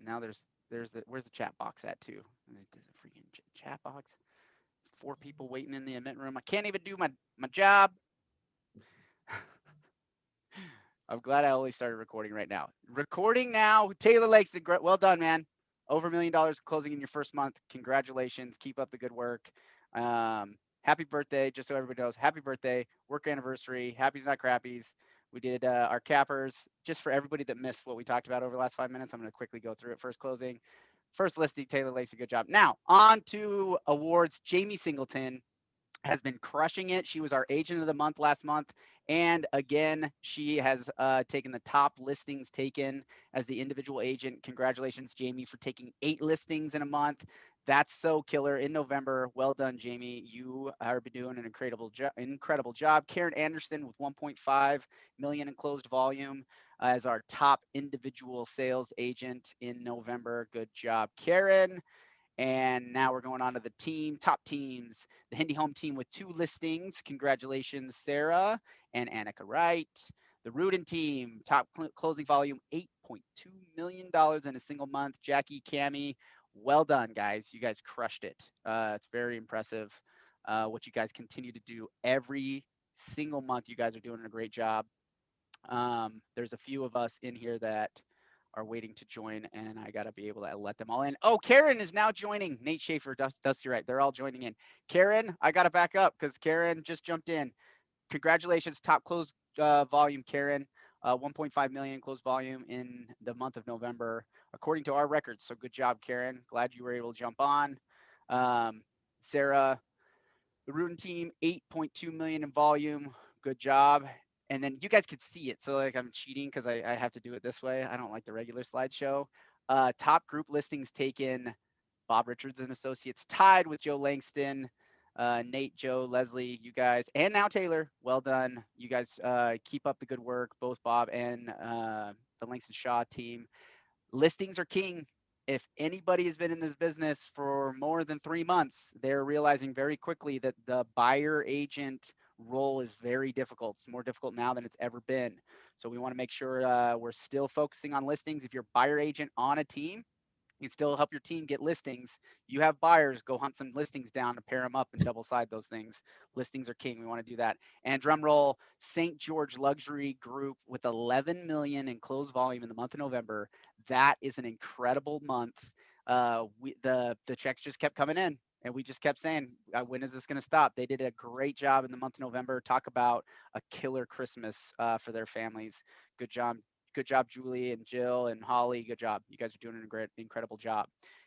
Now where's the chat box at too? There's a freaking chat box. 4 people waiting in the event room. I can't even do my job. I'm glad I only started recording right now. Recording now. Taylor Langston, well done, man. Over $1 million closing in your first month. Congratulations. Keep up the good work. Happy birthday. Just so everybody knows, happy birthday. Work anniversary. Happies, not crappies. We did our cappers. Just for everybody that missed what we talked about over the last 5 minutes, I'm going to quickly go through it. First closing. First listing, Taylor Langston, good job. Now, on to awards. Jamie Singleton has been crushing it. She was our agent of the month last month. And again, she has taken the top listings taken as the individual agent. Congratulations, Jamie, for taking 8 listings in a month. That's so killer in November. Well done, Jamie. You are doing an incredible job. Karen Anderson with 1.5 million in closed volume as our top individual sales agent in November. Good job, Karen. And now we're going on to the top teams. The Hindi Home team with 2 listings. Congratulations, Sarah and Annika Wright. The Ruden team, top closing volume, $8.2 million in a single month. Jackie, Cami, well done, guys. You guys crushed it. It's very impressive what you guys continue to do every single month. You guys are doing a great job. There's a few of us in here that are waiting to join, and I got to be able to let them all in. Oh, Karen is now joining. Nate Schaefer, Dusty Wright, they're all joining in. Karen, I got to back up because Karen just jumped in. Congratulations, top close volume, Karen. 1.5 million closed volume in the month of November, according to our records. So good job, Karen. Glad you were able to jump on. Sarah, the Ruden team, 8.2 million in volume. Good job. And then you guys could see it. So like I'm cheating because I have to do it this way. I don't like the regular slideshow. Top group listings taken. Bob Richards and Associates tied with Joe Langston, Nate, Joe, Leslie, you guys, and now Taylor. Well done. You guys keep up the good work, both Bob and the Langston-Shaw team. Listings are king. If anybody has been in this business for more than 3 months, they're realizing very quickly that the buyer agent role is very difficult. It's more difficult now than it's ever been. So we want to make sure we're still focusing on listings. If you're a buyer agent on a team, you can still help your team get listings. You have buyers, go hunt some listings down to pair them up and double side those things. Listings are king. We want to do that. And drum roll, St. George Luxury Group with 11 million in closed volume in the month of November. That is an incredible month. The checks just kept coming in. And we just kept saying, when is this going to stop? They did a great job in the month of November. Talk about a killer Christmas for their families. Good job. Good job, Julie and Jill and Holly. Good job. You guys are doing a incredible job.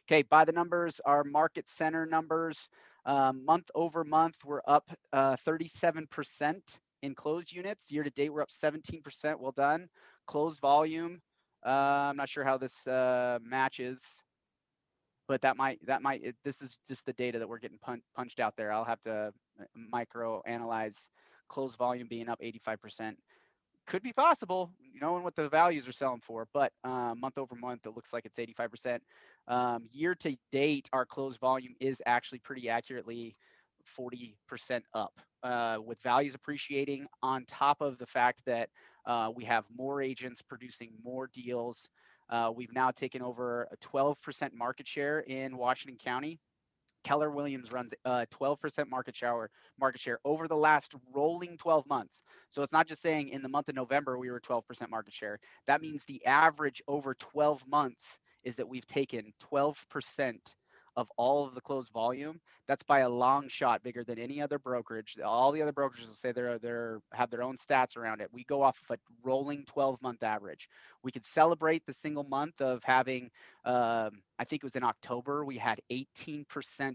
Okay, by the numbers, our market center numbers, month over month, we're up 37% in closed units. Year to date, we're up 17%. Well done. Closed volume. I'm not sure how this matches, but this is just the data that we're getting punched out there. I'll have to micro analyze closed volume being up 85%. Could be possible, knowing what the values are selling for, but month over month, it looks like it's 85%. Year to date, our closed volume is actually pretty accurately 40% up, with values appreciating on top of the fact that we have more agents producing more deals. We've now taken over a 12% market share in Washington County. Keller Williams runs 12% market share over the last rolling 12 months. So it's not just saying in the month of November we were 12% market share. That means the average over 12 months is that we've taken 12% of all of the closed volume. That's by a long shot bigger than any other brokerage. All the other brokerages will say they have their own stats around it. We go off of a rolling 12-month average. We could celebrate the single month of having, I think it was in October, we had 18%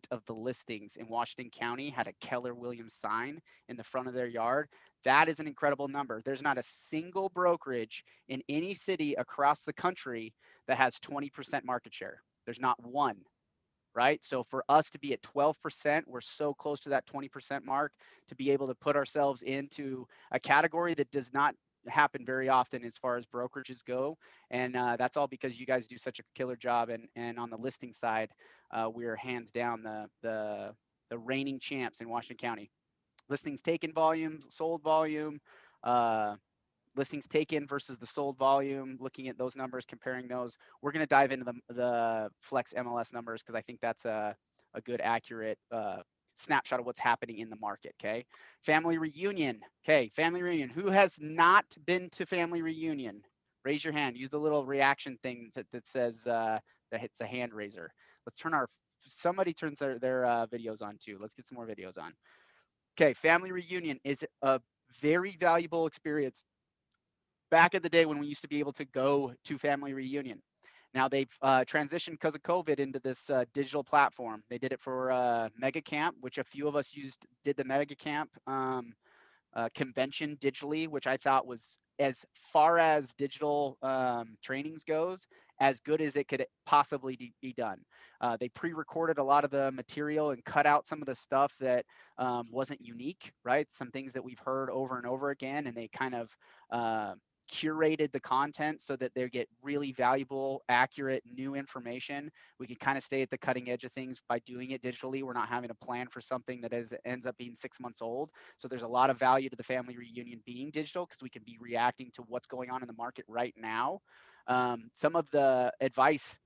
of the listings in Washington County had a Keller Williams sign in the front of their yard. That is an incredible number. There's not a single brokerage in any city across the country that has 20% market share. There's not one. Right? So for us to be at 12%, we're so close to that 20% mark to be able to put ourselves into a category that does not happen very often as far as brokerages go. And that's all because you guys do such a killer job. And on the listing side, we're hands down the reigning champs in Washington County. Listings taken volume, sold volume, listings taken versus the sold volume, looking at those numbers, comparing those. We're going to dive into the Flex MLS numbers because I think that's a good, accurate snapshot of what's happening in the market. Okay. Family reunion. Okay. Family reunion. Who has not been to family reunion? Raise your hand. Use the little reaction thing that says that hits the hand raiser. Let's turn our, somebody turns their videos on too. Let's get some more videos on. Okay. Family reunion is a very valuable experience back in the day when we used to be able to go to family reunion. Now they've transitioned because of COVID into this digital platform. They did it for Mega Camp, which a few of us did the Mega Camp convention digitally, which I thought was, as far as digital trainings goes, as good as it could possibly be done. They pre-recorded a lot of the material and cut out some of the stuff that wasn't unique, right? Some things that we've heard over and over again, and they kind of curated the content so that they get really valuable, accurate, new information. We can kind of stay at the cutting edge of things by doing it digitally. We're not having to plan for something that ends up being 6 months old. So there's a lot of value to the family reunion being digital because we can be reacting to what's going on in the market right now. Some of the advice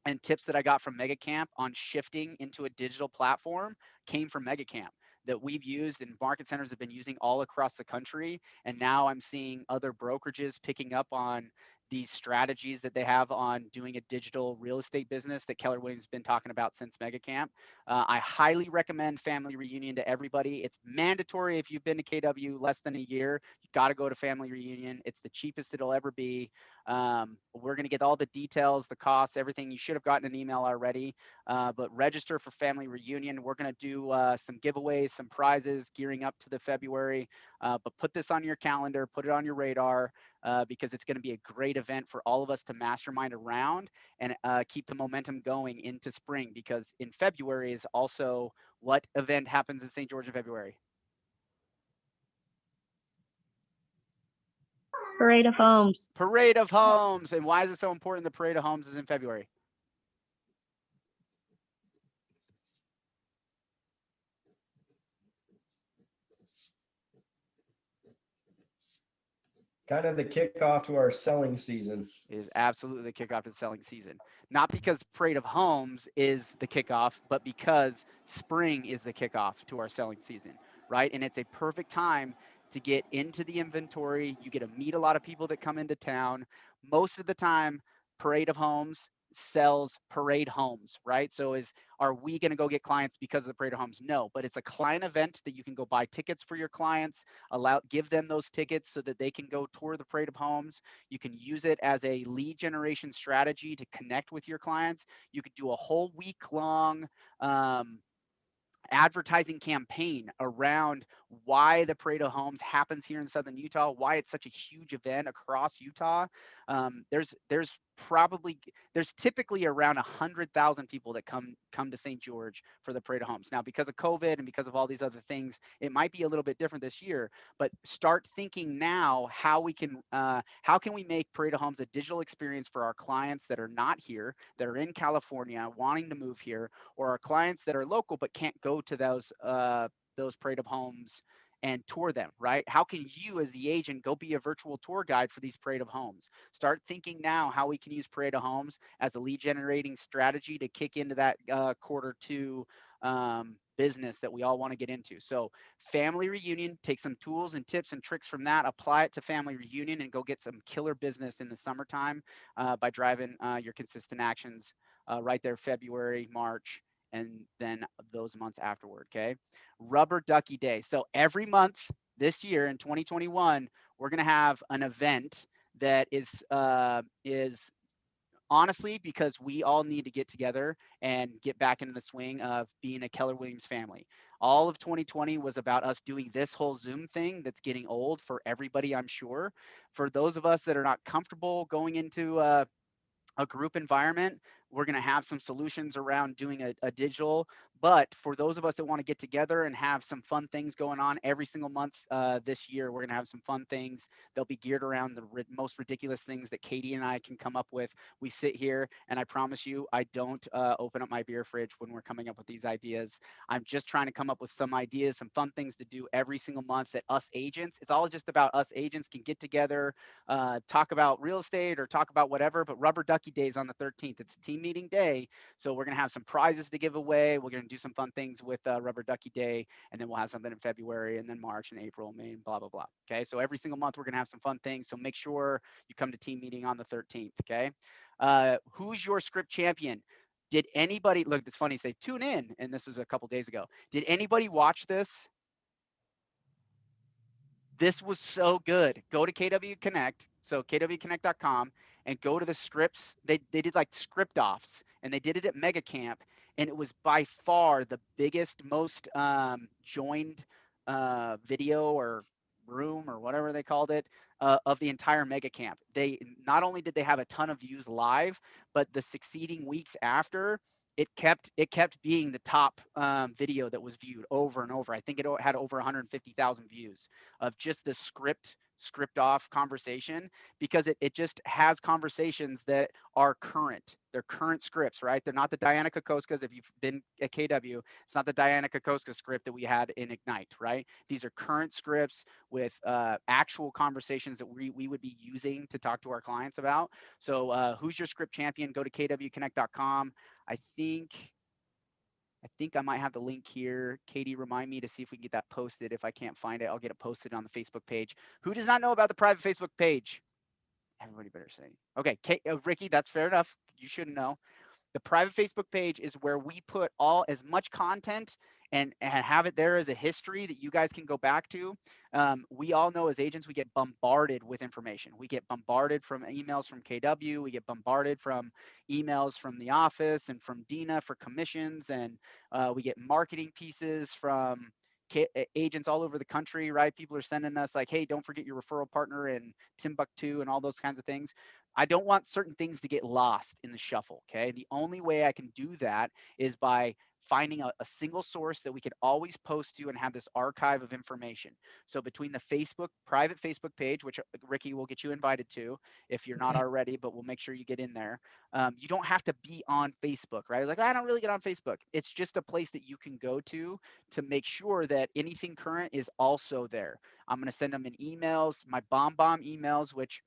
and tips that I got from Mega Camp on shifting into a digital platform came from Mega Camp that we've used and market centers have been using all across the country. And now I'm seeing other brokerages picking up on these strategies that they have on doing a digital real estate business that Keller Williams has been talking about since Mega Camp. I highly recommend Family Reunion to everybody. It's mandatory if you've been to KW less than a year. You got to go to Family Reunion. It's the cheapest it'll ever be. We're going to get all the details, the costs, everything. You should have gotten an email already, but register for Family Reunion. We're going to do some giveaways, some prizes gearing up to the February, but put this on your calendar, put it on your radar, because it's going to be a great event for all of us to mastermind around and keep the momentum going into spring, because in February is also what event happens in St. George in February? Parade of Homes. Parade of Homes. And why is it so important the Parade of Homes is in February? Kind of the kickoff to our selling season. It is absolutely the kickoff to the selling season. Not because Parade of Homes is the kickoff, but because spring is the kickoff to our selling season, right? And it's a perfect time to get into the inventory. You get to meet a lot of people that come into town. Most of the time, Parade of Homes sells parade homes, right? So are we going to go get clients because of the Parade of Homes? No, but it's a client event that you can go buy tickets for your clients, give them those tickets so that they can go tour the Parade of Homes. You can use it as a lead generation strategy to connect with your clients. You could do a whole week long advertising campaign around why the Parade of Homes happens here in Southern Utah, why it's such a huge event across Utah. There's typically around 100,000 people that come to St. George for the Parade of Homes. Now, because of COVID and because of all these other things, it might be a little bit different this year. But start thinking now how can we make Parade of Homes a digital experience for our clients that are not here, that are in California wanting to move here, or our clients that are local but can't go to those Parade of Homes and tour them, right? How can you as the agent go be a virtual tour guide for these Parade of Homes? Start thinking now how we can use Parade of Homes as a lead generating strategy to kick into that Q2 business that we all want to get into. So Family Reunion, take some tools and tips and tricks from that, apply it to Family Reunion, and go get some killer business in the summertime by driving your consistent actions right there, February, March, and then those months afterward. Okay. Rubber Ducky Day. So every month this year in 2021, we're going to have an event that is honestly because we all need to get together and get back into the swing of being a Keller Williams family. All of 2020 was about us doing this whole Zoom thing that's getting old for everybody, I'm sure. For those of us that are not comfortable going into a group environment, We're going to have some solutions around doing a digital. But for those of us that want to get together and have some fun things going on every single month this year, we're going to have some fun things. They'll be geared around the most ridiculous things that Katie and I can come up with. We sit here, and I promise you, I don't open up my beer fridge when we're coming up with these ideas. I'm just trying to come up with some ideas, some fun things to do every single month that us agents, it's all just about us agents can get together, talk about real estate or talk about whatever. But Rubber Ducky Day is on the 13th. It's a team meeting day. So we're going to have some prizes to give away. We're going to do some fun things with Rubber Ducky Day. And then we'll have something in February and then March and April, May, and blah, blah, blah. Okay. So every single month, we're going to have some fun things. So make sure you come to team meeting on the 13th. Okay. Who's your script champion? Did anybody look? It's funny. Say tune in, and this was a couple days ago. Did anybody watch this? This was so good. Go to KW Connect, so kwconnect.com, and go to the scripts. They did like script offs, and they did it at Mega Camp, and it was by far the biggest, most joined video or room or whatever they called it of the entire Mega Camp. They not only did they have a ton of views live, but the succeeding weeks after, it kept being the top video that was viewed over and over. I think it had over 150,000 views of just the script off conversation, because it just has conversations that are current. They're current scripts, right? They're not the Diana Kokoska's. If you've been at KW, it's not the Diana Kokoska script that we had in Ignite, right? These are current scripts with actual conversations that we would be using to talk to our clients about. So who's your script champion? Go to kwconnect.com. I think I might have the link here. Katie, remind me to see if we can get that posted. If I can't find it, I'll get it posted on the Facebook page. Who does not know about the private Facebook page? Everybody better say. Okay, Ricky, that's fair enough. You shouldn't know. The private Facebook page is where we put as much content and have it there as a history that you guys can go back to. We all know as agents, we get bombarded with information. We get bombarded from emails from KW. We get bombarded from emails from the office and from Dina for commissions. And we get marketing pieces from agents all over the country, right? People are sending us like, hey, don't forget your referral partner in Timbuktu and all those kinds of things. I don't want certain things to get lost in the shuffle. Okay. The only way I can do that is by finding a single source that we can always post to and have this archive of information. So between the private Facebook page, which Ricky will get you invited to if you're not already, but we'll make sure you get in there. You don't have to be on Facebook, right? Like, I don't really get on Facebook. It's just a place that you can go to make sure that anything current is also there. I'm going to send them in emails, my bomb emails, which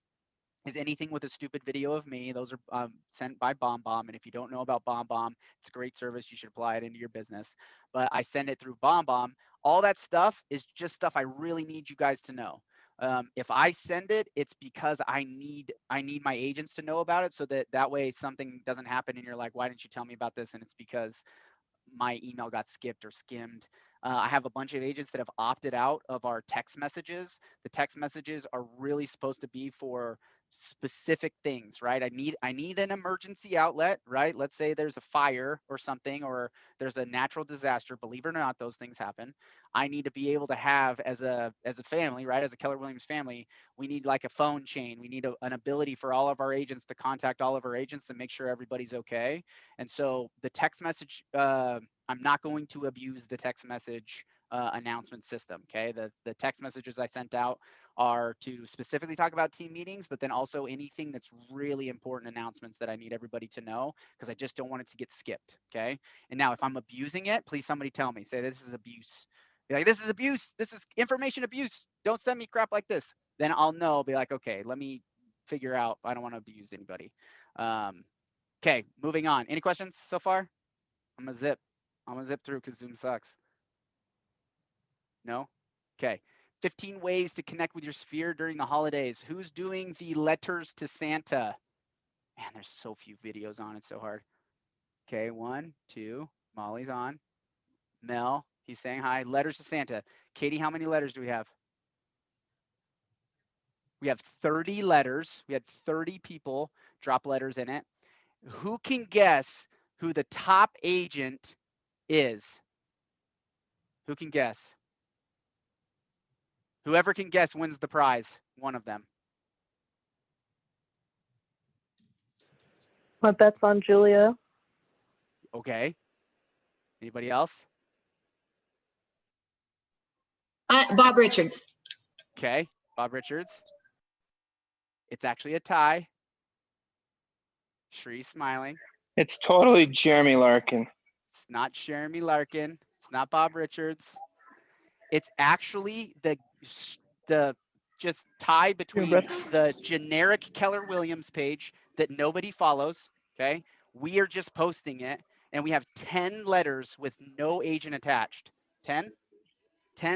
is anything with a stupid video of me. Those are sent by BombBomb. And if you don't know about BombBomb, it's a great service. You should apply it into your business. But I send it through BombBomb. All that stuff is just stuff I really need you guys to know. If I send it, it's because I need my agents to know about it, so that way something doesn't happen and you're like, why didn't you tell me about this? And it's because my email got skipped or skimmed. I have a bunch of agents that have opted out of our text messages. The text messages are really supposed to be for specific things, right? I need an emergency outlet, right? Let's say there's a fire or something, or there's a natural disaster. Believe it or not, those things happen. I need to be able to have as a family, right? As a Keller Williams family, we need like a phone chain. We need an ability for all of our agents to contact all of our agents and make sure everybody's okay. And so the text message, I'm not going to abuse the text message announcement system. Okay. The text messages I sent out are to specifically talk about team meetings, but then also anything that's really important announcements that I need everybody to know, because I just don't want it to get skipped. Okay. And now if I'm abusing it, please somebody tell me, say this is abuse. Be like, this is abuse. This is information abuse. Don't send me crap like this. Then I'll know, be like, okay, let me figure out. I don't want to abuse anybody. Okay, moving on. Any questions so far? I'm gonna zip through because Zoom sucks. No? Okay. 15 ways to connect with your sphere during the holidays. Who's doing the letters to Santa? Man, there's so few videos on. It's so hard. Okay, 1, 2. Molly's on. Mel, he's saying hi. Letters to Santa. Katie, how many letters do we have? We have 30 letters. We had 30 people drop letters in it. Who can guess who the top agent is? Who can guess? Whoever can guess wins the prize. One of them. My bet's on Julia. Okay. Anybody else? Bob Richards. Okay. Bob Richards. It's actually a tie. Shree's smiling. It's totally Jeremy Larkin. It's not Jeremy Larkin. It's not Bob Richards. It's actually the just tie between the generic Keller Williams page that nobody follows. Okay. We are just posting it, and we have 10 letters with no agent attached. 10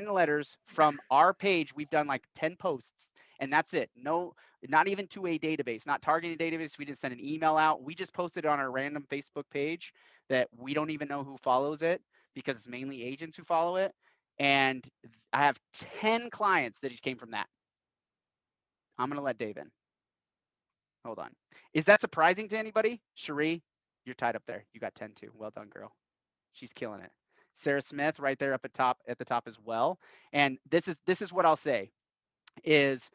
letters from our page. We've done like 10 posts, and that's it. No, not even to a database, not targeting a database. We didn't send an email out. We just posted it on our random Facebook page that we don't even know who follows it, because it's mainly agents who follow it. And I have 10 clients that just came from that. I'm going to let Dave in. Hold on. Is that surprising to anybody? Cherie, you're tied up there. You got 10 too. Well done, girl. She's killing it. Sarah Smith right there up at the top as well. And this is what I'll say is,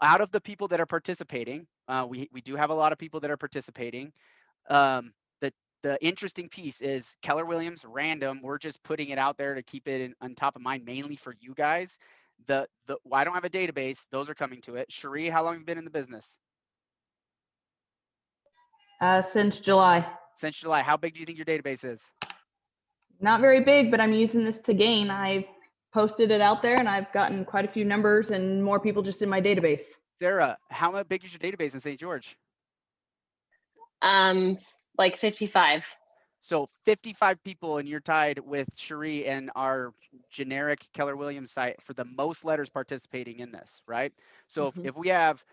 out of the people that are participating, we do have a lot of people that are participating. The interesting piece is Keller Williams random. We're just putting it out there to keep it on top of mind, mainly for you guys. I don't have a database. Those are coming to it. Cherie, how long have you been in the business? Since July. Since July. How big do you think your database is? Not very big, but I'm using this to gain. I've posted it out there, and I've gotten quite a few numbers and more people just in my database. Sarah, how big is your database in St. George? Like 55. So 55 people, and you're tied with Cherie and our generic Keller Williams site for the most letters participating in this, right? So if we have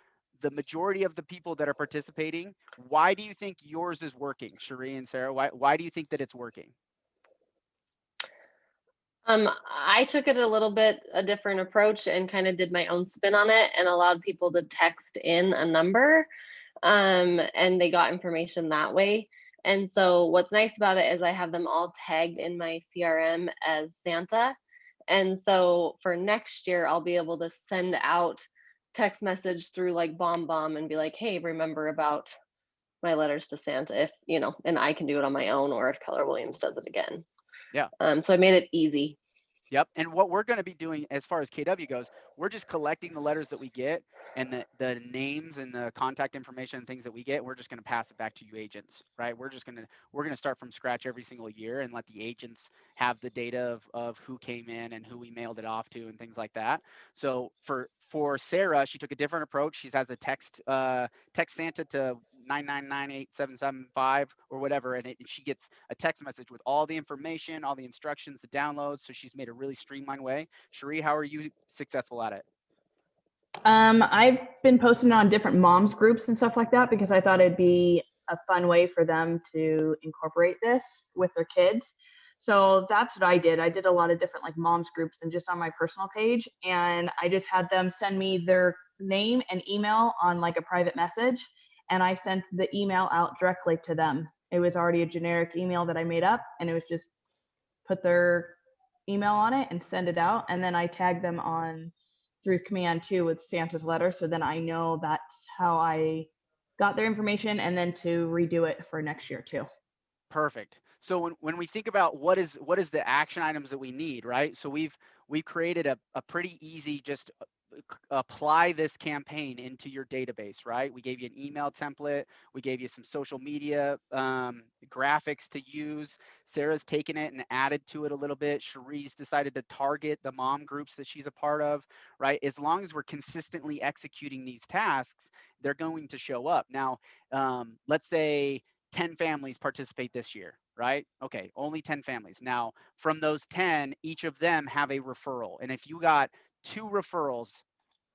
the majority of the people that are participating, why do you think yours is working, Cherie and Sarah? Why do you think that it's working? I took it a different approach and kind of did my own spin on it and allowed people to text in a number, and they got information that way. And so what's nice about it is I have them all tagged in my CRM as Santa. And so for next year, I'll be able to send out text message through like BombBomb and be like, hey, remember about my letters to Santa, if, and I can do it on my own, or if Keller Williams does it again. Yeah. So I made it easy. Yep. And what we're going to be doing as far as KW goes, we're just collecting the letters that we get and the names and the contact information and things that we get. We're just going to pass it back to you agents, right? We're going to start from scratch every single year and let the agents have the data of who came in and who we mailed it off to and things like that. So for Sarah, she took a different approach. She has a text Santa to 9998775 or whatever, and she gets a text message with all the information, all the instructions, the downloads. So she's made a really streamlined way. Cherie, how are you successful at it? I've been posting on different moms groups and stuff like that because I thought it'd be a fun way for them to incorporate this with their kids. So that's what I did. I did a lot of different like moms groups and just on my personal page, and I just had them send me their name and email on like a private message, and I sent the email out directly to them. It was already a generic email that I made up, and it was just put their email on it and send it out, and then I tagged them on through command too with Santa's letter, so then I know that's how I got their information, and then to redo it for next year too. Perfect. So when we think about what is the action items that we need, right? So we've created a pretty easy, just apply this campaign into your database, right? We gave you an email template. We gave you some social media graphics to use. Sarah's taken it and added to it a little bit. Cherie's decided to target the mom groups that she's a part of, right? As long as we're consistently executing these tasks, they're going to show up. Now, let's say 10 families participate this year, right? Okay, only 10 families. Now, from those 10, each of them have a referral. And if you got 2 referrals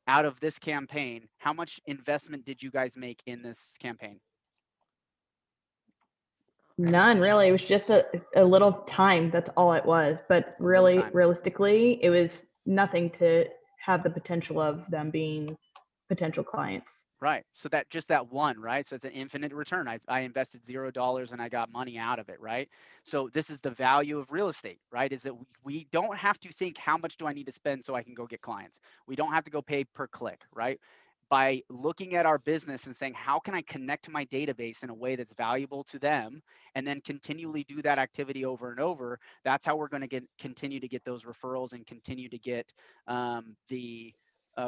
out of this campaign, how much investment did you guys make in this campaign? None, really. It was just a little time. That's all it was. But really, realistically, it was nothing to have the potential of them being potential clients. Right. So that one, right? So it's an infinite return. I invested $0 and I got money out of it, right? So this is the value of real estate, right? Is that we don't have to think, how much do I need to spend so I can go get clients? We don't have to go pay per click, right? by looking at our business and saying, how can I connect to my database in a way that's valuable to them, and then continually do that activity over and over, that's how we're going to continue to get those referrals and continue to get the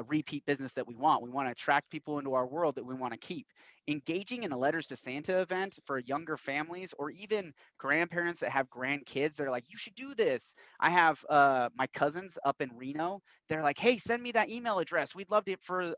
repeat business that we want. We want to attract people into our world that we want to keep. Engaging in a Letters to Santa event for younger families, or even grandparents that have grandkids, they're like, you should do this. I have my cousins up in Reno. They're like, hey, send me that email address. We'd love it for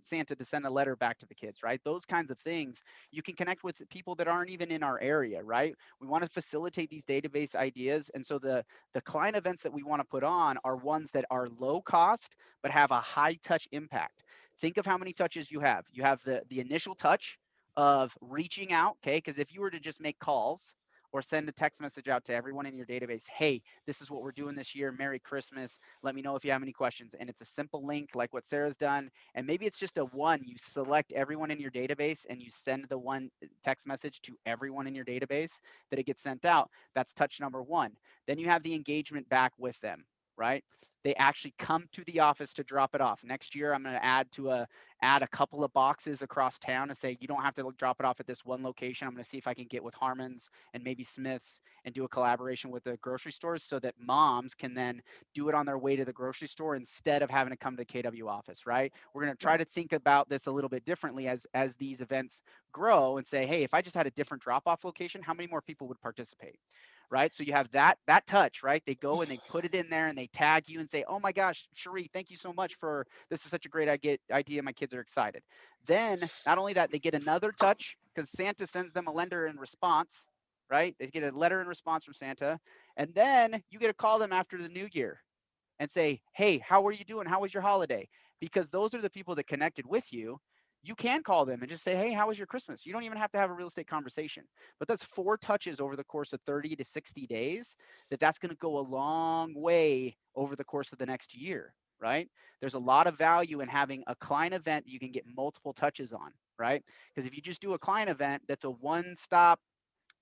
Santa to send a letter back to the kids, right? Those kinds of things. You can connect with people that aren't even in our area, right? We want to facilitate these database ideas. And so the client events that we want to put on are ones that are low cost, but have a high touch impact. Think of how many touches you have. You have the initial touch of reaching out, okay? Because if you were to just make calls or send a text message out to everyone in your database, hey, this is what we're doing this year. Merry Christmas. Let me know if you have any questions. And it's a simple link like what Sarah's done. And maybe it's just a one. You select everyone in your database and you send the one text message to everyone in your database that it gets sent out. That's touch number one. Then you have the engagement back with them, right? They actually come to the office to drop it off. Next year, I'm going to add a couple of boxes across town and say, you don't have to drop it off at this one location. I'm going to see if I can get with Harmon's and maybe Smith's and do a collaboration with the grocery stores so that moms can then do it on their way to the grocery store instead of having to come to the KW office, right? We're going to try to think about this a little bit differently as these events grow and say, hey, if I just had a different drop-off location, how many more people would participate? Right? So you have that touch, right? They go and they put it in there and they tag you and say, oh my gosh, Cherie, thank you so much for, this is such a great idea. My kids are excited. Then not only that, they get another touch because Santa sends them a letter in response, right? They get a letter in response from Santa. And then you get to call them after the new year and say, hey, how are you doing? How was your holiday? Because those are the people that connected with you. You can call them and just say, hey, how was your Christmas? You don't even have to have a real estate conversation. But that's 4 touches over the course of 30 to 60 days that's going to go a long way over the course of the next year, right? There's a lot of value in having a client event that you can get multiple touches on, right? Because if you just do a client event that's a one-stop,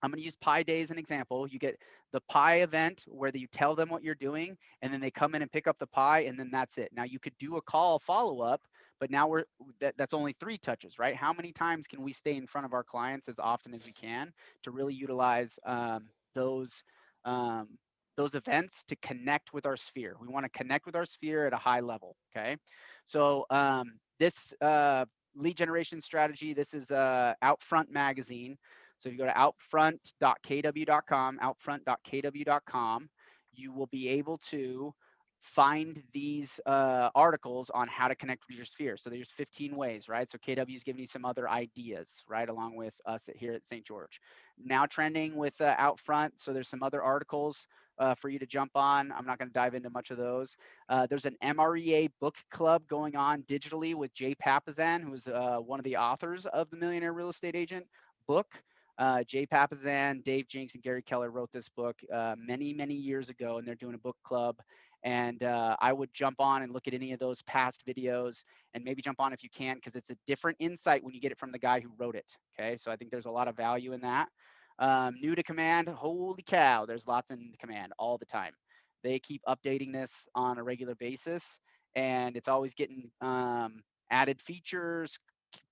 I'm going to use Pi Day as an example. You get the Pi event where you tell them what you're doing, and then they come in and pick up the pie, and then that's it. Now you could do a call follow-up, but now that's only 3 touches, right? How many times can we stay in front of our clients as often as we can to really utilize those um, those events to connect with our sphere? We want to connect with our sphere at a high level. Okay, so this lead generation strategy. This is Outfront Magazine. So if you go to outfront.kw.com, outfront.kw.com, you will be able to find these articles on how to connect with your sphere. So there's 15 ways, right? So KW is giving you some other ideas, right? Along with us here at St. George. Now trending with Outfront. So there's some other articles for you to jump on. I'm not going to dive into much of those. There's an MREA book club going on digitally with Jay Papazan, who is one of the authors of the Millionaire Real Estate Agent book. Jay Papazan, Dave Jinks, and Gary Keller wrote this book many, many years ago, and they're doing a book club. And I would jump on and look at any of those past videos and maybe jump on if you can, because it's a different insight when you get it from the guy who wrote it. Okay, so I think there's a lot of value in that. New to Command, holy cow, there's lots in Command all the time. They keep updating this on a regular basis, and it's always getting added features,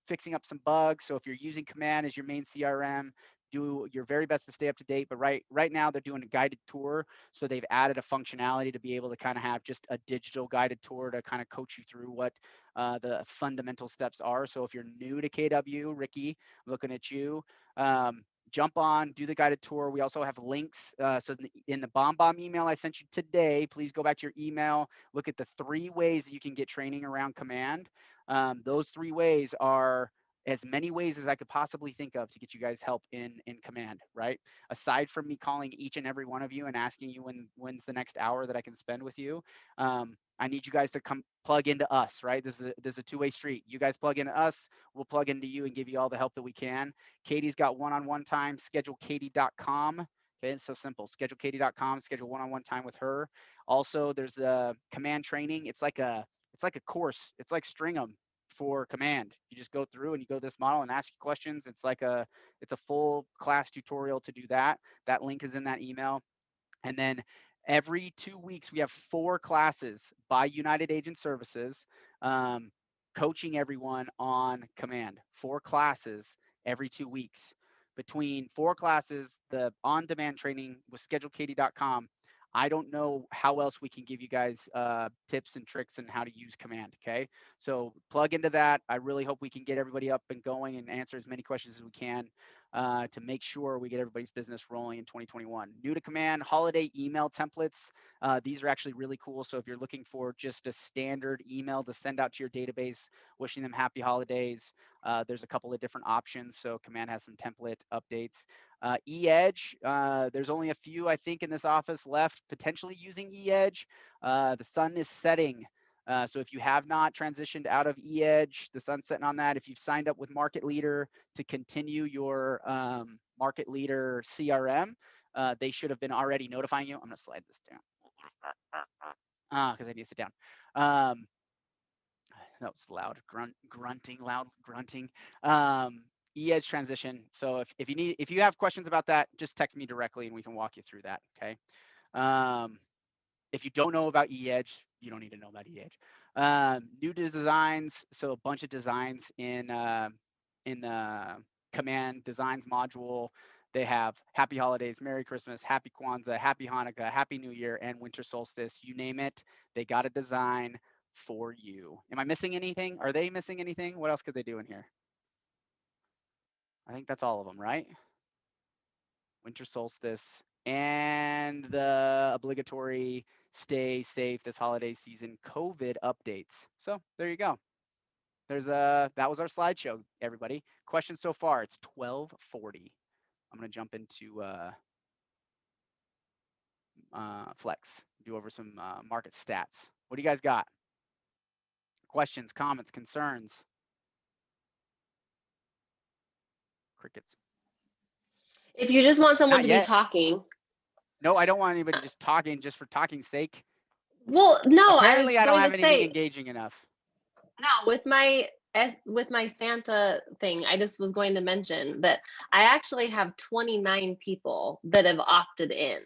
fixing up some bugs. So if you're using Command as your main CRM, do your very best to stay up to date. But right now they're doing a guided tour. So they've added a functionality to be able to kind of have just a digital guided tour to kind of coach you through what the fundamental steps are. So if you're new to KW, Ricky, I'm looking at you. Jump on, do the guided tour. We also have links. So in the BombBomb email I sent you today, please go back to your email, look at the 3 ways that you can get training around Command. Those 3 ways are as many ways as I could possibly think of to get you guys help in Command, right? Aside from me calling each and every one of you and asking you when's the next hour that I can spend with you, I need you guys to come plug into us, right? This is a 2-way street. You guys plug into us, we'll plug into you and give you all the help that we can. Katie's got one-on-one time, schedulekatie.com. Okay, it's so simple. Schedulekatie.com, schedule one-on-one time with her. Also, there's the Command training. It's like a course. It's like Stringham for Command. You just go through and you go this model and ask questions. It's a full class tutorial to do that. That link is in that email. And then every 2 weeks, we have 4 classes by United Agent Services. coaching everyone on command, 4 classes every 2 weeks. Between 4 classes, the on-demand training with scheduleKD.com, I don't know how else we can give you guys tips and tricks on how to use command. Okay, so plug into that. I really hope we can get everybody up and going and answer as many questions as we can to make sure we get everybody's business rolling in 2021. New to command, holiday email templates. These are actually really cool. So if you're looking for just a standard email to send out to your database, wishing them happy holidays, there's a couple of different options. So command has some template updates. E-Edge, there's only a few, I think, in this office left potentially using E-Edge. The sun is setting. So if you have not transitioned out of E-Edge, the sun's setting on that. If you've signed up with Market Leader to continue your Market Leader CRM, they should have been already notifying you. I'm gonna slide this down because I need to sit down. That was loud grunting. E-Edge transition. So if you have questions about that, just text me directly and we can walk you through that. Okay. If you don't know about E-Edge, you don't need to know about E-Edge. New designs, so a bunch of designs in the command designs module. They have Happy Holidays, Merry Christmas, Happy Kwanzaa, Happy Hanukkah, Happy New Year, and Winter Solstice. You name it, they got a design for you. Am I missing anything? Are they missing anything? What else could they do in here? I think that's all of them, right? Winter Solstice and the obligatory stay safe this holiday season COVID updates. So there you go. That was our slideshow, everybody. Questions so far? It's 12:40. I'm gonna jump into Flex, do over some market stats. What do you guys got? Questions, comments, concerns? Crickets. If you just want someone Not to yet. be talking. No, I don't want anybody just talking just for talking's sake. Well, no, Apparently, I don't have anything say, engaging enough. no, with my Santa thing, I just was going to mention that I actually have 29 people that have opted in.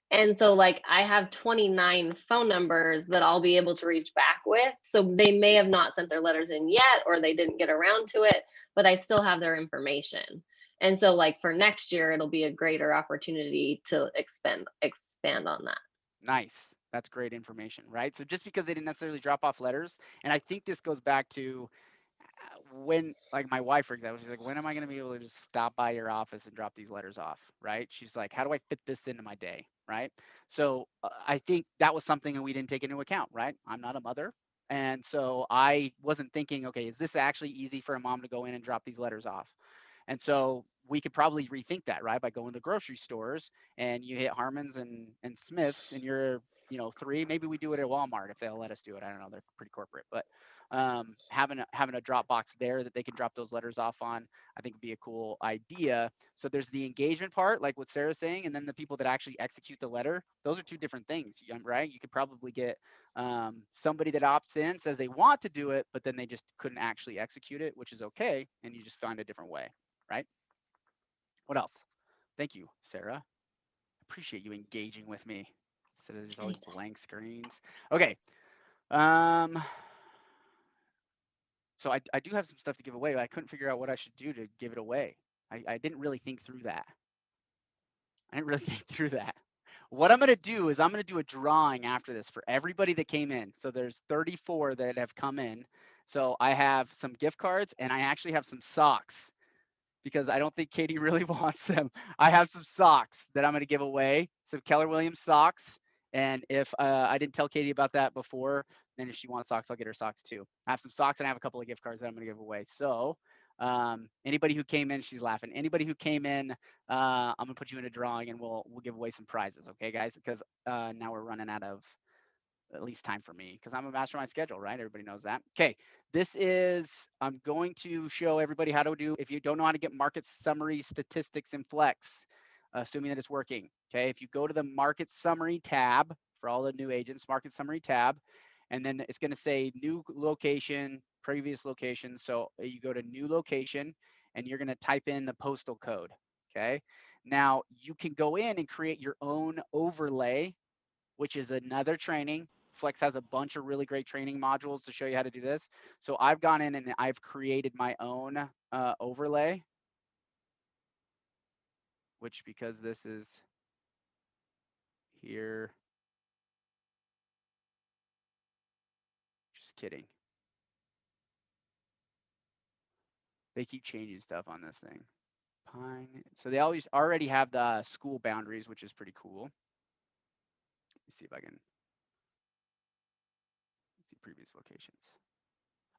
And so like I have 29 phone numbers that I'll be able to reach back with. So they may have not sent their letters in yet, or they didn't get around to it, but I still have their information. And so like for next year, it'll be a greater opportunity to expand on that. Nice. That's great information, right? So just because they didn't necessarily drop off letters, and I think this goes back to when, like my wife, for example, she's like, when am I going to be able to just stop by your office and drop these letters off, right? She's like, how do I fit this into my day, right? So I think that was something that we didn't take into account, right? I'm not a mother. And so I wasn't thinking, okay, is this actually easy for a mom to go in and drop these letters off? And so we could probably rethink that, right? By going to grocery stores and you hit Harmon's and Smith's and you're, 3, maybe we do it at Walmart if they'll let us do it. I don't know, they're pretty corporate, but having a drop box there that they can drop those letters off on, I think would be a cool idea. So there's the engagement part, like what Sarah's saying, and then the people that actually execute the letter. Those are two different things, right? You could probably get somebody that opts in, says they want to do it, but then they just couldn't actually execute it, which is okay, and you just find a different way, right? What else? Thank you, Sarah. Appreciate you engaging with me instead of just always blank screens. Okay. So I do have some stuff to give away, but I couldn't figure out what I should do to give it away. I didn't really think through that. What I'm going to do is I'm going to do a drawing after this for everybody that came in. So there's 34 that have come in. So I have some gift cards and I actually have some socks because I don't think Katie really wants them. I have some socks that I'm going to give away. Some Keller Williams socks. And if I didn't tell Katie about that before, then if she wants socks, I'll get her socks too. I have some socks and I have a couple of gift cards that I'm going to give away. So anybody who came in, she's laughing. Anybody who came in, I'm going to put you in a drawing and we'll give away some prizes. Okay, guys? Because now we're running out of at least time for me because I'm a master of my schedule, right? Everybody knows that. Okay, I'm going to show everybody how to do, if you don't know how to get market summary statistics in Flex, assuming that it's working. Okay, if you go to the market summary tab for all the new agents, market summary tab, and then it's going to say new location, previous location. So you go to new location and you're going to type in the postal code. Okay, now you can go in and create your own overlay, which is another training. Flex has a bunch of really great training modules to show you how to do this. So I've gone in and I've created my own overlay, which because this is here, just kidding. They keep changing stuff on this thing. Pine. So they always already have the school boundaries, which is pretty cool. Let's see if I can see previous locations.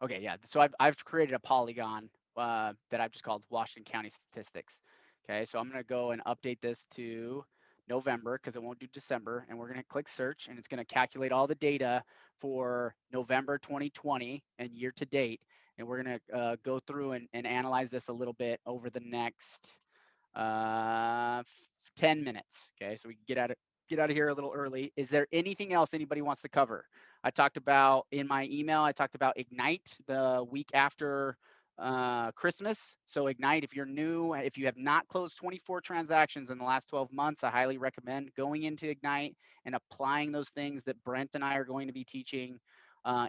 Okay, yeah. So I've created a polygon that I've just called Washington County Statistics. Okay, so I'm gonna go and update this to November because it won't do December, and we're gonna click search, and it's gonna calculate all the data for November 2020 and year to date, and we're gonna go through and analyze this a little bit over the next 10 minutes. Okay, so we can get out of here a little early. Is there anything else anybody wants to cover? I talked about in my email, I talked about Ignite the week after Christmas. So Ignite, if you're new, if you have not closed 24 transactions in the last 12 months, I highly recommend going into Ignite and applying those things that Brent and I are going to be teaching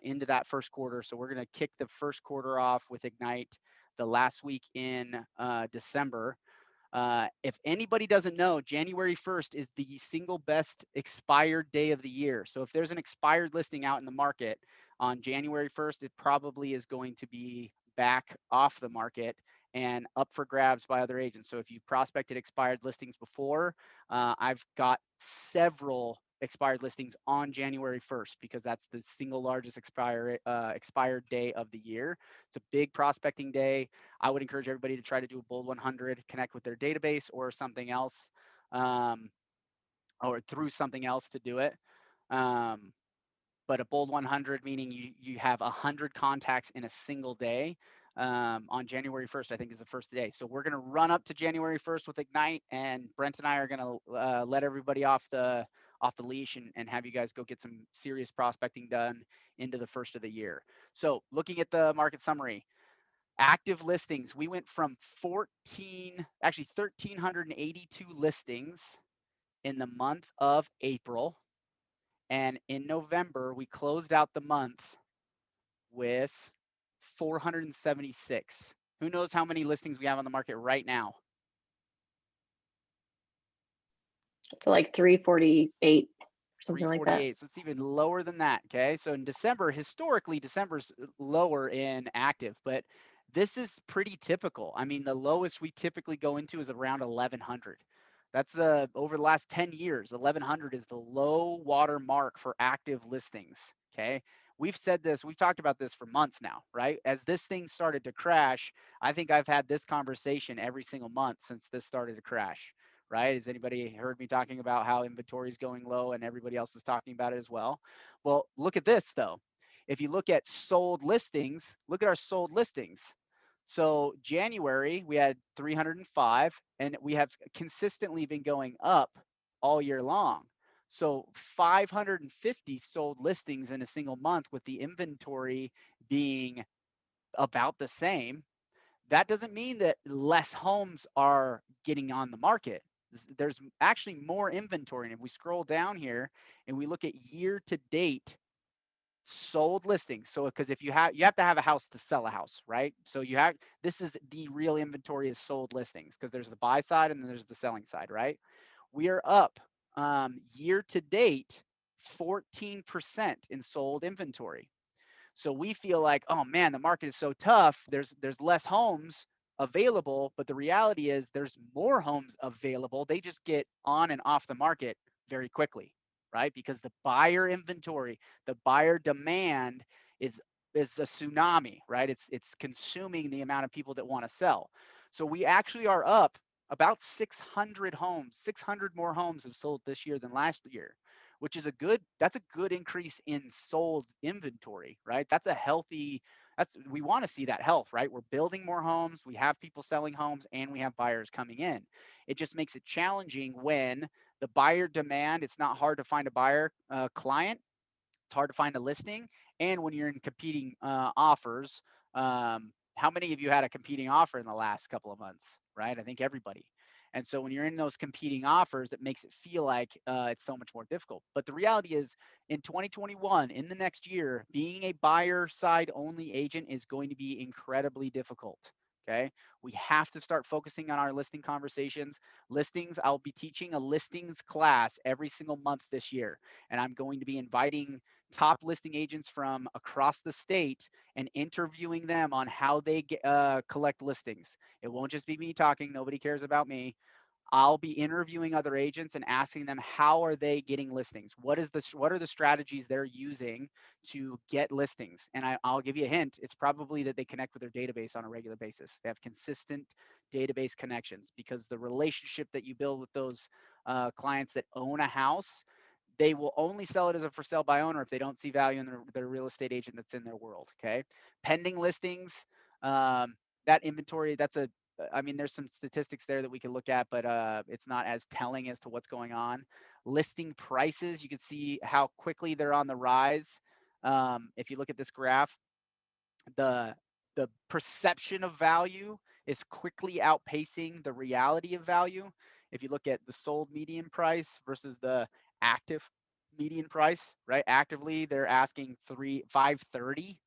into that first quarter. So we're going to kick the first quarter off with Ignite the last week in December. If anybody doesn't know, January 1st is the single best expired day of the year. So if there's an expired listing out in the market on January 1st, it probably is going to be back off the market and up for grabs by other agents. So if you've prospected expired listings before, I've got several expired listings on January 1st because that's the single largest expired day of the year. It's a big prospecting day. I would encourage everybody to try to do a bold 100, connect with their database or something else, or through something else to do it. But a bold 100 meaning you have 100 contacts in a single day. On January 1st, I think is the first day. So we're going to run up to January 1st with Ignite, and Brent and I are going to let everybody off the leash and have you guys go get some serious prospecting done into the first of the year. So looking at the market summary, active listings, we went from 1,382 listings in the month of April. And in November, we closed out the month with 476. Who knows how many listings we have on the market right now? It's like 348 or something like that. 348. So it's even lower than that. Okay. So in December, historically, December's lower in active, but this is pretty typical. I mean, the lowest we typically go into is around 1,100. That's over the last 10 years, 1,100 is the low water mark for active listings. Okay. We've said this, we've talked about this for months now, right? As this thing started to crash, I think I've had this conversation every single month since this started to crash, right? Has anybody heard me talking about how inventory is going low and everybody else is talking about it as well? Well, look at this though. If you look at sold listings, look at our sold listings. So January, we had 305, and we have consistently been going up all year long. So 550 sold listings in a single month with the inventory being about the same. That doesn't mean that less homes are getting on the market. There's actually more inventory. And if we scroll down here and we look at year to date sold listings, so because if you have to have a house to sell a house, right? So this is the real inventory is sold listings because there's the buy side and then there's the selling side, right? We are up year to date 14% in sold inventory. So we feel like, oh man, the market is so tough. There's less homes available, but the reality is there's more homes available. They just get on and off the market very quickly, right? Because the buyer inventory, the buyer demand is a tsunami, right? It's consuming the amount of people that want to sell. So we actually are up about 600 homes, 600 more homes have sold this year than last year, which is that's a good increase in sold inventory, right? That's a healthy, we want to see that health, right? We're building more homes, we have people selling homes, and we have buyers coming in. It just makes it challenging when the buyer demand, it's not hard to find a buyer client, it's hard to find a listing. And when you're in competing offers, how many of you had a competing offer in the last couple of months? right? I think everybody. And so when you're in those competing offers, it makes it feel like it's so much more difficult. But the reality is, in 2021, in the next year, being a buyer side only agent is going to be incredibly difficult. Okay. We have to start focusing on our listing conversations. Listings, I'll be teaching a listings class every single month this year. And I'm going to be inviting top listing agents from across the state and interviewing them on how they collect listings. It won't just be me talking. Nobody cares about me. I'll be interviewing other agents and asking them, how are they getting listings? What are the strategies they're using to get listings? And I'll give you a hint. It's probably that they connect with their database on a regular basis. They have consistent database connections, because the relationship that you build with those clients that own a house, they will only sell it as a for sale by owner if they don't see value in their real estate agent that's in their world. Okay. Pending listings, that inventory, I mean, there's some statistics there that we can look at, but it's not as telling as to what's going on. Listing prices, you can see how quickly they're on the rise. If you look at this graph, the perception of value is quickly outpacing the reality of value. If you look at the sold median price versus the active median price, right? Actively, they're asking 530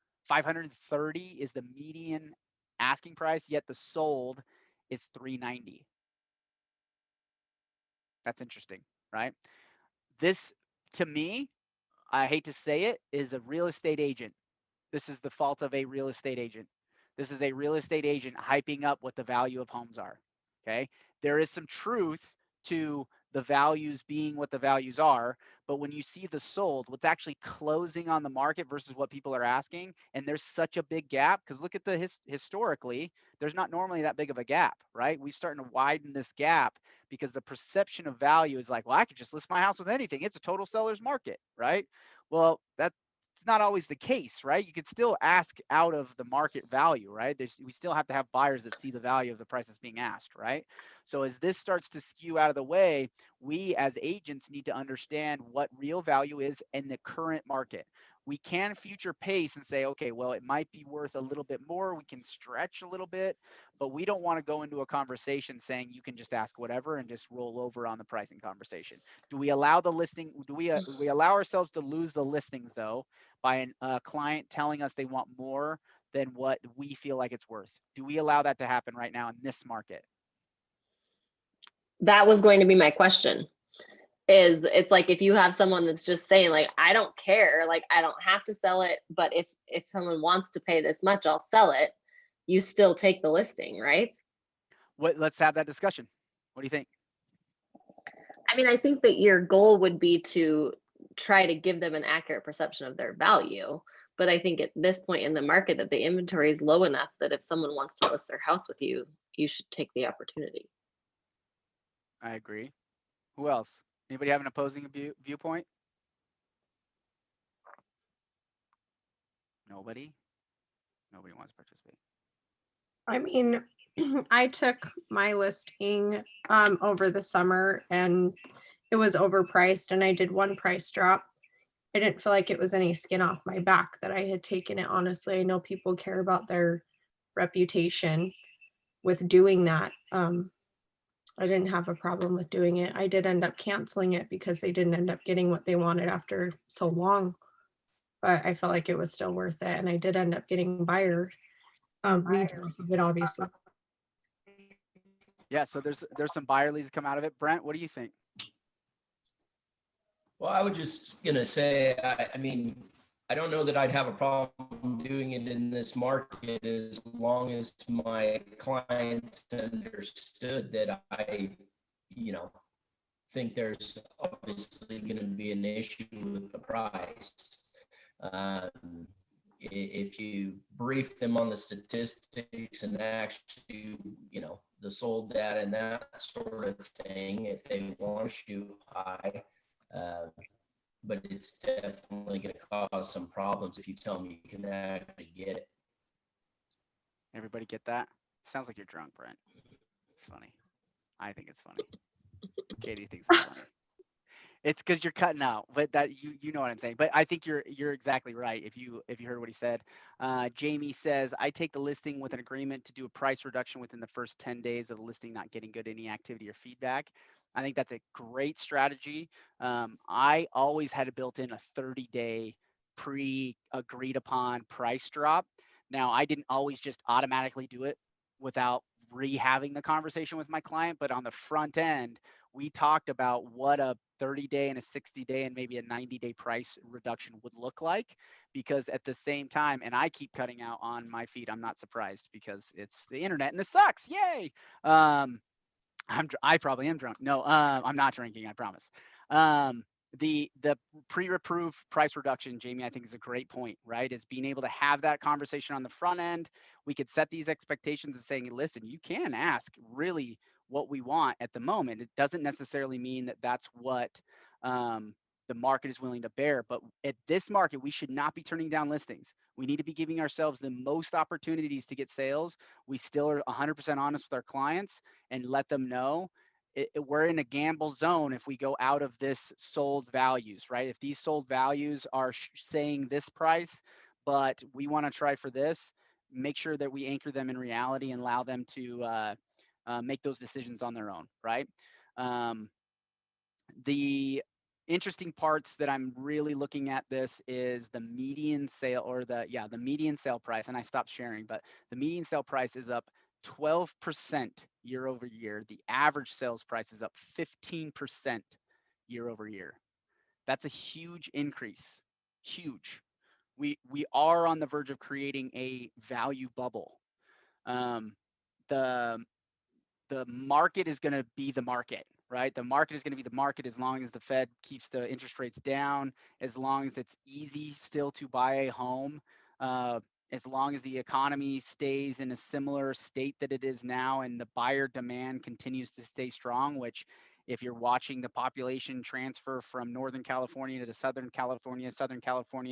is the median asking price, yet the sold is 390. That's interesting, right? This, to me, I hate to say it, is a real estate agent. This is the fault of a real estate agent. This is a real estate agent hyping up what the value of homes are. Okay. There is some truth to the values being what the values are, but when you see the sold, what's actually closing on the market versus what people are asking, and there's such a big gap, because look at the historically, there's not normally that big of a gap, right? We're starting to widen this gap because the perception of value is like, well, I could just list my house with anything. It's a total seller's market, right? Well, it's not always the case, right? You could still ask out of the market value, right? We still have to have buyers that see the value of the price that's being asked, right? So as this starts to skew out of the way, we as agents need to understand what real value is in the current market. We can future pace and say, okay, well, it might be worth a little bit more. We can stretch a little bit, but we don't want to go into a conversation saying you can just ask whatever and just roll over on the pricing conversation. Do we allow the listing? Do we allow ourselves to lose the listings though by a client telling us they want more than what we feel like it's worth? Do we allow that to happen right now in this market? That was going to be my question. It's like, if you have someone that's just saying like, I don't care, like I don't have to sell it, but if someone wants to pay this much, I'll sell it, you still take the listing, right? Let's have that discussion. What do you think? I mean, I think that your goal would be to try to give them an accurate perception of their value. But I think at this point in the market that the inventory is low enough that if someone wants to list their house with you, you should take the opportunity. I agree. Who else? Anybody have an opposing viewpoint? Nobody? Nobody wants to participate. I mean, I took my listing over the summer and it was overpriced, and I did one price drop. I didn't feel like it was any skin off my back that I had taken it. Honestly, I know people care about their reputation with doing that. I didn't have a problem with doing it. I did end up canceling it because they didn't end up getting what they wanted after so long, but I felt like it was still worth it. And I did end up getting buyer leads off of it, obviously. Yeah, so there's some buyer leads come out of it. Brent, what do you think? Well, I was just gonna say, I mean, I don't know that I'd have a problem doing it in this market as long as my clients understood that I, think there's obviously going to be an issue with the price. If you brief them on the statistics and actually, the sold data and that sort of thing, if they want to shoot high, but it's definitely going to cause some problems if you tell me you can actually get it. Everybody get that? Sounds like you're drunk, Brent. It's funny. I think it's funny. Katie thinks it's funny. It's because you're cutting out, but that you know what I'm saying. But I think you're exactly right. If you heard what he said, Jamie says I take the listing with an agreement to do a price reduction within the first 10 days of the listing not getting good any activity or feedback. I think that's a great strategy. I always had it built in a 30-day pre-agreed upon price drop. Now I didn't always just automatically do it without re-having the conversation with my client, but on the front end we talked about what a 30-day and a 60-day and maybe a 90-day price reduction would look like, because at the same time, and I keep cutting out on my feed, I'm not surprised because it's the internet and this sucks. Yay. I probably am drunk. No, I'm not drinking, I promise. Um, the pre-approved price reduction, Jamie, I think is a great point, right? Is being able to have that conversation on the front end. We could set these expectations and saying, listen, you can ask really what we want at the moment. It doesn't necessarily mean that that's what um, the market is willing to bear. But at this market, we should not be turning down listings. We need to be giving ourselves the most opportunities to get sales. We still are 100% honest with our clients and let them know we're in a gamble zone if we go out of this sold values, right? If these sold values are saying this price, but we want to try for this, make sure that we anchor them in reality and allow them to make those decisions on their own, right? The interesting parts that I'm really looking at this is the median sale, or the median sale price, and I stopped sharing, but the median sale price is up 12% year over year. The average sales price is up 15% year over year. That's a huge increase. Huge. We are on the verge of creating a value bubble. Um, the the market is going to be the market, right? The market is going to be the market as long as the Fed keeps the interest rates down, as long as it's easy still to buy a home, as long as the economy stays in a similar state that it is now and the buyer demand continues to stay strong, which if you're watching the population transfer from Northern California to Southern California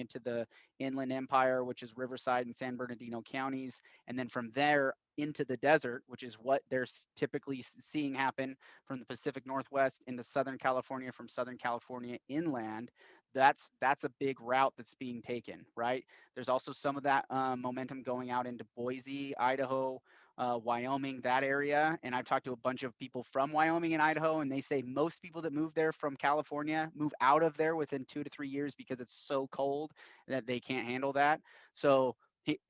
to the Inland Empire, which is Riverside and San Bernardino counties, and then from there into the desert, which is what they're typically seeing happen from the Pacific Northwest into Southern California, from Southern California inland. That's a big route that's being taken, right? There's also some of that momentum going out into Boise, Idaho, Wyoming, that area. And I've talked to a bunch of people from Wyoming and Idaho, and they say most people that move there from California move out of there within 2 to 3 years because it's so cold that they can't handle that. So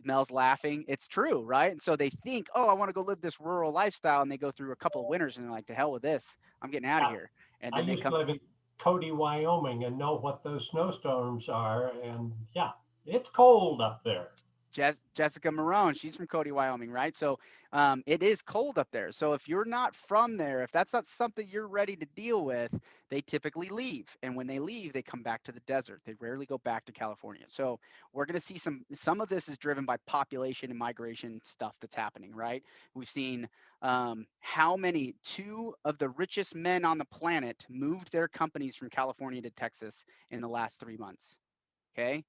Mel's laughing. It's true, right? And so they think, oh, I want to go live this rural lifestyle, and they go through a couple of winters and they're like, to hell with this. I'm getting out of here. And I then they used to come. live in Cody, Wyoming, and know what those snowstorms are. And yeah, it's cold up there. Jessica Marone, she's from Cody, Wyoming, right? So it is cold up there. So if you're not from there, if that's not something you're ready to deal with, they typically leave. And when they leave, they come back to the desert. They rarely go back to California. So we're going to see some of this is driven by population and migration stuff that's happening, right? We've seen how many, two of the richest men on the planet moved their companies from California to Texas in the last 3 months. Okay.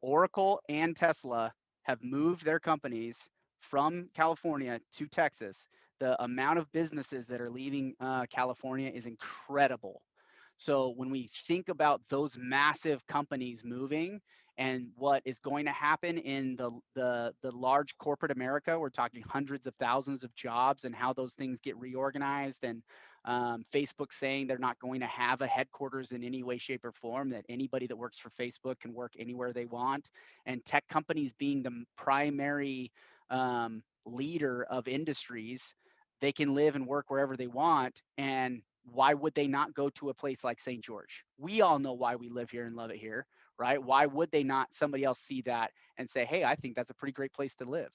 Oracle and Tesla have moved their companies from California to Texas. The amount of businesses that are leaving California is incredible. So when we think about those massive companies moving and what is going to happen in the large corporate America, we're talking hundreds of thousands of jobs and how those things get reorganized, and Facebook saying they're not going to have a headquarters in any way, shape, or form, that anybody that works for Facebook can work anywhere they want, and tech companies being the primary leader of industries, they can live and work wherever they want. And why would they not go to a place like St. George? We all know why we live here and love it here, right? Why would they not, somebody else see that and say, hey, I think that's a pretty great place to live?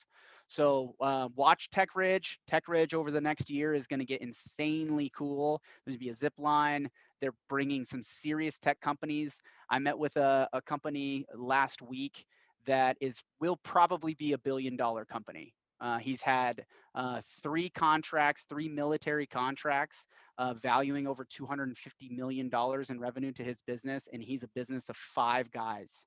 So watch Tech Ridge. Tech Ridge over the next year is going to get insanely cool. There's going to be a zip line. They're bringing some serious tech companies. I met with a company last week that will probably be $1 billion company. He's had 3 contracts, 3 military contracts, valuing over $250 million in revenue to his business, and he's a business of 5 guys.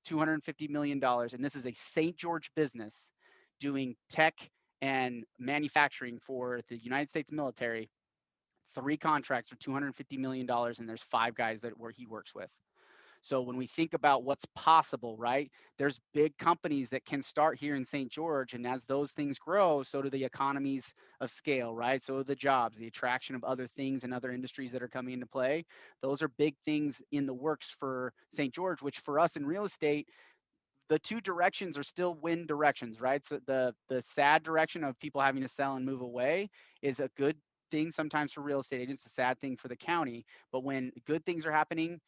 $250 million, and this is a St. George business doing tech and manufacturing for the United States military. 3 contracts for $250 million, and there's 5 guys where he works with. So when we think about what's possible, right? There's big companies that can start here in St. George, and as those things grow, so do the economies of scale, right? So the jobs, the attraction of other things and other industries that are coming into play. Those are big things in the works for St. George, which for us in real estate, the 2 directions are still win directions, right? So the sad direction of people having to sell and move away is a good thing sometimes for real estate agents, a sad thing for the county. But when good things are happening,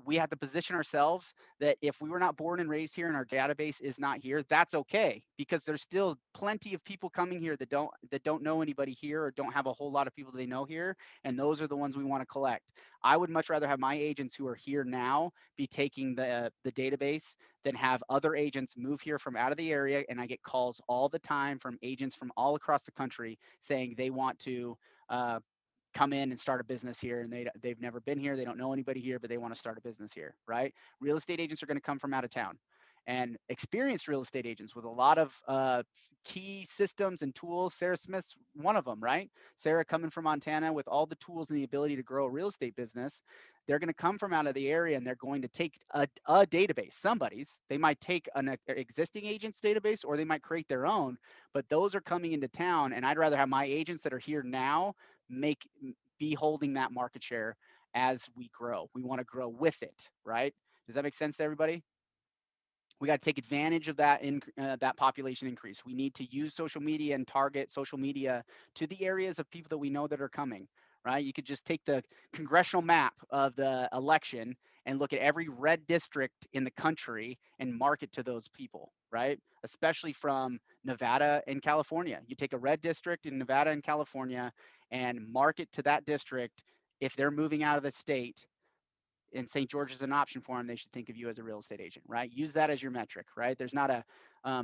we have to position ourselves that if we were not born and raised here and our database is not here, that's okay, because there's still plenty of people coming here that don't know anybody here or don't have a whole lot of people they know here, and those are the ones we want to collect. I would much rather have my agents who are here now be taking the database than have other agents move here from out of the area. And I get calls all the time from agents from all across the country saying they want to come in and start a business here, and they've never been here, they don't know anybody here, but they want to start a business here, right? Real estate agents are going to come from out of town, and experienced real estate agents with a lot of key systems and tools. Sarah Smith's one of them, right? Sarah coming from Montana with all the tools and the ability to grow a real estate business. They're going to come from out of the area, and they're going to take a database, somebody's. They might take an existing agent's database, or they might create their own, but those are coming into town, and I'd rather have my agents that are here now be holding that market share as we grow. We want to grow with it, right? Does that make sense to everybody? We got to take advantage of that that population increase. We need to use social media and target social media to the areas of people that we know that are coming, right? You could just take the congressional map of the election and look at every red district in the country and market to those people, right? Especially from Nevada and California. You take a red district in Nevada and California and market to that district. If they're moving out of the state and St. George is an option for them, they should think of you as a real estate agent, right? Use that as your metric, right? There's not a,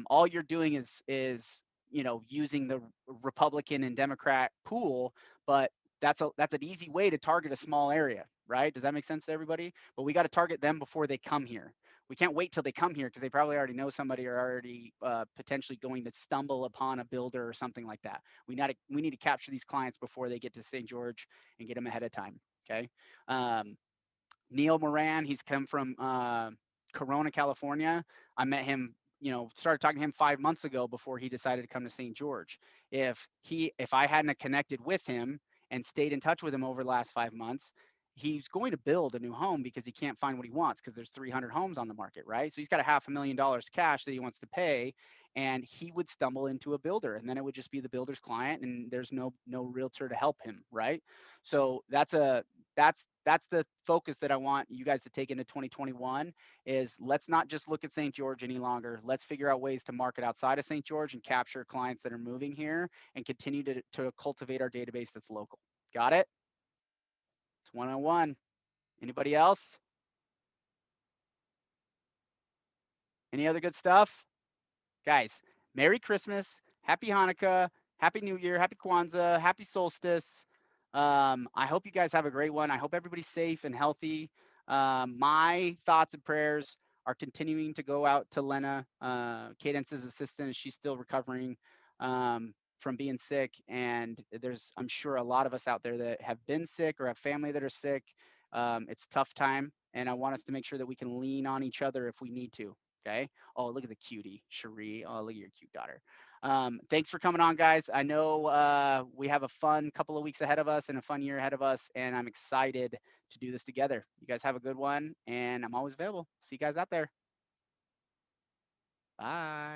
all you're doing is, using the Republican and Democrat pool, but that's an easy way to target a small area, right? Does that make sense to everybody? But we got to target them before they come here. We can't wait till they come here because they probably already know somebody or already potentially going to stumble upon a builder or something like that. We need to capture these clients before they get to St. George and get them ahead of time. Okay. Neil Moran, he's come from Corona, California. I met him, started talking to him 5 months ago before he decided to come to St. George. If I hadn't connected with him and stayed in touch with him over the last 5 months, he's going to build a new home because he can't find what he wants because there's 300 homes on the market, right? So he's got $500,000 cash that he wants to pay, and he would stumble into a builder, and then it would just be the builder's client, and there's no realtor to help him, right? So that's the focus that I want you guys to take into 2021 is let's not just look at St. George any longer. Let's figure out ways to market outside of St. George and capture clients that are moving here and continue to cultivate our database that's local. Got it? It's 101. Anybody else? Any other good stuff? Guys, Merry Christmas, Happy Hanukkah, Happy New Year, Happy Kwanzaa, Happy Solstice. I hope you guys have a great one. I hope everybody's safe and healthy. My thoughts and prayers are continuing to go out to Lena, Cadence's assistant. She's still recovering from being sick. And I'm sure a lot of us out there that have been sick or have family that are sick. It's a tough time. And I want us to make sure that we can lean on each other if we need to. Okay. Oh, look at the cutie, Cherie. Oh, look at your cute daughter. Thanks for coming on, guys. I know we have a fun couple of weeks ahead of us and a fun year ahead of us, and I'm excited to do this together. You guys have a good one, and I'm always available. See you guys out there. Bye.